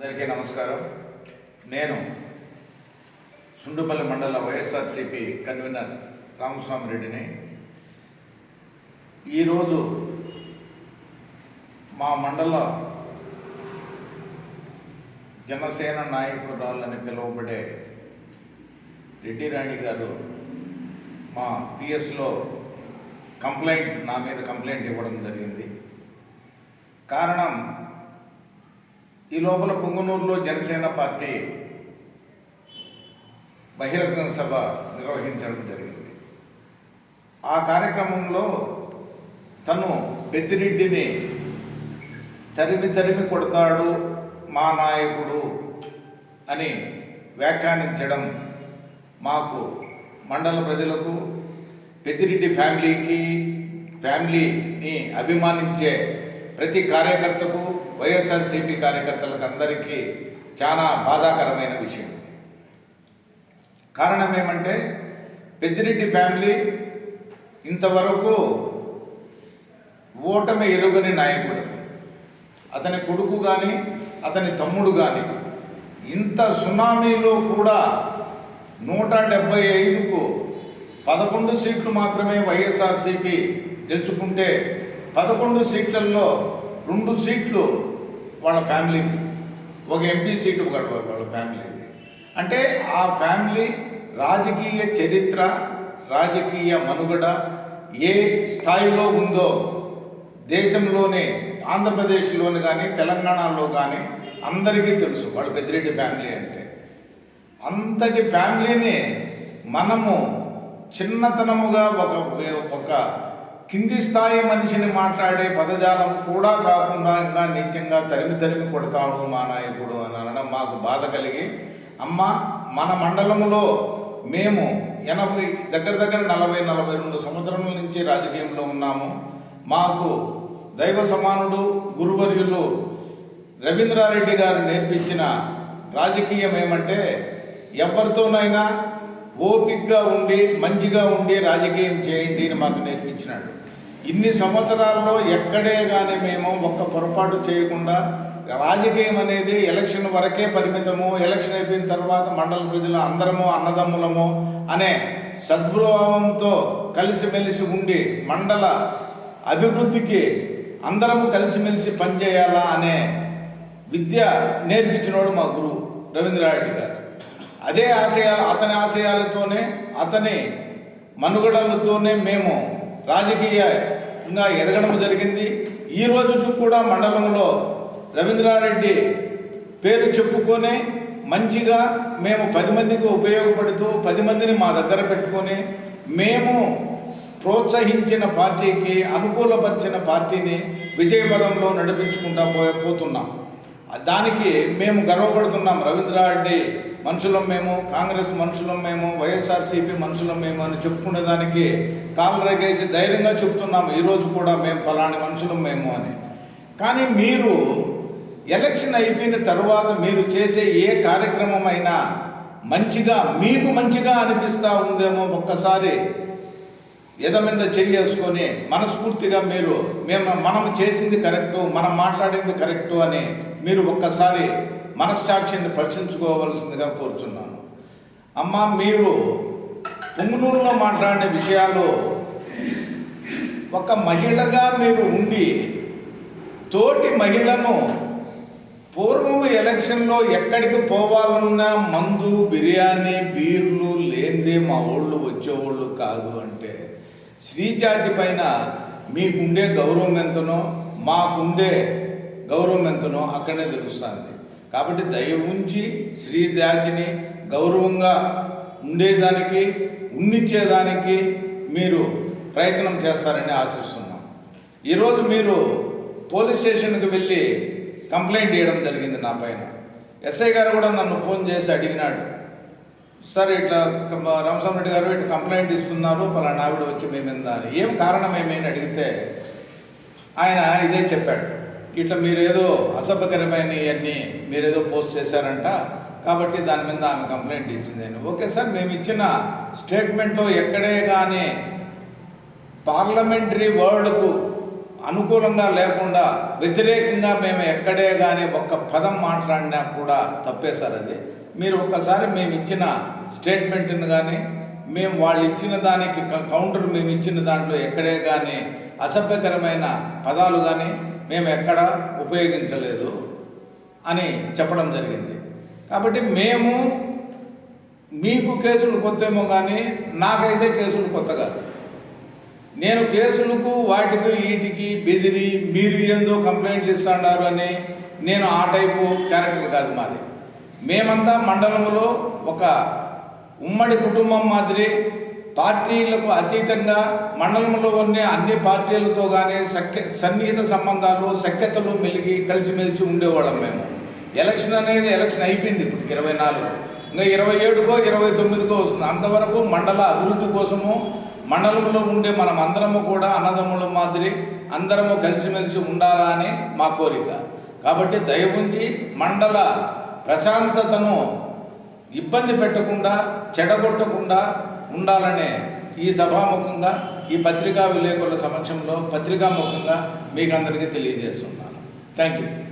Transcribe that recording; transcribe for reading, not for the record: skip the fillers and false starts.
అందరికీ నమస్కారం. నేను సుండుపల్లి మండల వైఎస్ఆర్సీపీ కన్వీనర్ రామస్వామి రెడ్డిని. ఈరోజు మా మండల జనసేన నాయకురాలని పిలువబడే రెడ్డి రాణి గారు మా పిఎస్లో నా మీద కంప్లైంట్ ఇవ్వడం జరిగింది. కారణం, ఈ లోపల పొంగునూరులో జనసేన పార్టీ బహిరంగ సభ నిర్వహించడం జరిగింది. ఆ కార్యక్రమంలో తను పెద్దిరెడ్డిని తరిమి కొడతాడు మా నాయకుడు అని వ్యాఖ్యానించడం మాకు, మండల ప్రజలకు, పెద్దిరెడ్డి ఫ్యామిలీని అభిమానించే ప్రతి కార్యకర్తకు, వైఎస్ఆర్సీపీ కార్యకర్తలకు అందరికీ చాలా బాధాకరమైన విషయం. కారణం ఏమంటే, పెద్దిరెడ్డి ఫ్యామిలీ ఇంతవరకు ఓటమి ఎరుగని నాయకుడు. అతని కొడుకు కానీ, అతని తమ్ముడు కానీ ఇంత సునామీలో కూడా 175కు 11 సీట్లు మాత్రమే వైఎస్ఆర్సీపీ గెలుచుకుంటే 11 సీట్లలో 2 సీట్లు వాళ్ళ ఫ్యామిలీకి, ఒక ఎంపీ సీటు వాళ్ళ ఫ్యామిలీది. అంటే ఆ ఫ్యామిలీ రాజకీయ చరిత్ర, రాజకీయ మనుగడ ఏ స్థాయిలో ఉందో దేశంలోనే, ఆంధ్రప్రదేశ్లోని కానీ తెలంగాణలో కానీ అందరికీ తెలుసు. వాళ్ళ పెద్దిరెడ్డి ఫ్యామిలీ అంటే అంతటి ఫ్యామిలీని మనము చిన్నతనముగా ఒక కింది స్థాయి మనిషిని మాట్లాడే పదజాలం కూడా కాకుండా ఇంకా నీచంగా తరిమి కొడతాడు మా నాయకుడు అని అనడం మాకు బాధ కలిగి, అమ్మ, మన మండలంలో మేము 80 దగ్గర 42 సంవత్సరాల నుంచి రాజకీయంలో ఉన్నాము. మాకు దైవ సమానుడు గురువర్యులు రవీంద్రారెడ్డి గారు నేర్పించిన రాజకీయం ఏమంటే, ఎవరితోనైనా ఓపికగా ఉండి మంచిగా ఉండి రాజకీయం చేయండి అని మాకు నేర్పించినాడు. ఇన్ని సంవత్సరాల్లో ఎక్కడే కానీ మేము ఒక్క పొరపాటు చేయకుండా, రాజకీయం అనేది ఎలక్షన్ వరకే పరిమితము, ఎలక్షన్ అయిపోయిన తర్వాత మండల ప్రజలు అందరము అన్నదమ్ములము అనే సద్భావంతో కలిసిమెలిసి ఉండి మండల అభివృద్ధికి అందరము కలిసిమెలిసి పనిచేయాలా అనే విద్య నేర్పించినోడు మా గురువు రవీంద్రారెడ్డి గారు. అదే అతని ఆశయాలతోనే, అతని మనుగడలతోనే మేము రాజకీయంగా ఎదగడం జరిగింది. ఈ రోజుకు కూడా మండలంలో రవీంద్రారెడ్డి పేరు చెప్పుకొని మంచిగా మేము 10 మందికి ఉపయోగపడుతూ 10 మందిని మా దగ్గర పెట్టుకొని, మేము ప్రోత్సహించిన పార్టీకి, అనుకూలపరిచిన పార్టీని విజయపదంలో నడిపించుకుంటా పోతున్నాం. దానికి మేము గర్వపడుతున్నాం. రవీంద్రారెడ్డి మనుషులం మేము, కాంగ్రెస్ మనుషులం మేము, వైఎస్ఆర్సీపీ మనుషులం మేము అని చెప్పుకునే దానికి కాళ్ళు రేగేసి ధైర్యంగా చెప్తున్నాము. ఈరోజు కూడా మేము పలాని మనుషులం మేము అని. కానీ మీరు ఎలక్షన్ అయిపోయిన తర్వాత మీరు చేసే ఏ కార్యక్రమం అయినా మీకు మంచిగా అనిపిస్తూ ఉందేమో, ఒక్కసారి ఎదమింద చేసుకొని మనస్ఫూర్తిగా మనం చేసింది కరెక్టు, మనం మాట్లాడింది కరెక్టు అని మీరు ఒక్కసారి మనస్సాక్షిని పరిశీలించుకోవాల్సిందిగా కోరుచున్నాను. అమ్మ, మీరు పొంగునూరులో మాట్లాడిన విషయాలు, ఒక మహిళగా మీరు ఉండి తోటి మహిళను పూర్వము ఎలక్షన్లో ఎక్కడికి పోవాలన్నా మందు, బిర్యానీ, బీర్లు లేనిదే మా ఊళ్ళు వచ్చేవాళ్ళు కాదు అంటే, స్త్రీజాతి పైన మీకుండే గౌరవం ఎంతనో, మాకుండే గౌరవం ఎంతనో అక్కడనే తెలుస్తుంది. కాబట్టి దయ ఉంచి స్త్రీ జాతిని గౌరవంగా ఉండేదానికి, ఉన్నిచ్చేదానికి మీరు ప్రయత్నం చేస్తారని ఆశిస్తున్నాం. ఈరోజు మీరు పోలీస్ స్టేషన్కి వెళ్ళి కంప్లైంట్ చేయడం జరిగింది నా పైన. ఎస్ఐ గారు కూడా నన్ను ఫోన్ చేసి అడిగినాడు, సార్ ఇట్లా రామస్వామి రెడ్డి గారు ఇట్లా కంప్లైంట్ ఇస్తున్నారు, పలానా ఆవిడ వచ్చి మేమిందా అని. ఏం కారణం ఏమైనా అడిగితే ఆయన ఇదే చెప్పాడు, ఇట్లా మీరేదో అసభ్యకరమైన ఇవన్నీ మీరేదో పోస్ట్ చేశారంట, కాబట్టి దాని మీద ఆమె కంప్లైంట్ ఇచ్చింది. ఓకే సార్, మేము ఇచ్చిన స్టేట్మెంట్లో ఎక్కడే కానీ పార్లమెంటరీ వర్డ్కు అనుకూలంగా లేకుండా వ్యతిరేకంగా మేము ఎక్కడే కానీ ఒక్క పదం మాట్లాడినా కూడా తప్పే సార్ అది. మీరు ఒక్కసారి మేము ఇచ్చిన స్టేట్మెంట్ని కానీ మేము వాళ్ళు ఇచ్చిన దానికి కౌంటర్ మేము ఇచ్చిన దాంట్లో ఎక్కడే కానీ అసభ్యకరమైన పదాలు కానీ మేము ఎక్కడ ఉపయోగించలేదు అని చెప్పడం జరిగింది. కాబట్టి మేము మీకు కేసులు కొత్తేమో కానీ నాకైతే కేసులు కొత్త కాదు. నేను కేసులకు వాటికి వీటికి బెదిరి మీరు ఏందో కంప్లైంట్లు ఇస్తున్నారు అని నేను ఆ టైపు క్యారెక్టర్ కాదు మాది. మేమంతా మండలంలో ఒక ఉమ్మడి కుటుంబం మాదిరి పార్టీలకు అతీతంగా మండలంలో ఉన్న అన్ని పార్టీలతో కానీ సన్నిహిత సంబంధాలు సఖ్యతలు మెలిగి కలిసిమెలిసి ఉండేవాళ్ళం మేము. ఎలక్షన్ అనేది ఎలక్షన్ అయిపోయింది, ఇప్పటికి 24, ఇంకా 27కో 29కో వస్తుంది. అంతవరకు మండల అభివృద్ధి కోసము మండలంలో ఉండే మనం అందరము కూడా అన్నదమ్ముల మాదిరి అందరము కలిసిమెలిసి ఉండాలా అని మా కోరిక. కాబట్టి దయవుంచి మండల ప్రశాంతతను ఇబ్బంది పెట్టకుండా చెడగొట్టకుండా ఉండాలనే ఈ సభాముఖంగా ఈ పత్రికా విలేకరుల సమక్షంలో పత్రికాముఖంగా మీకు అందరికీ తెలియజేస్తున్నాను. Thank you.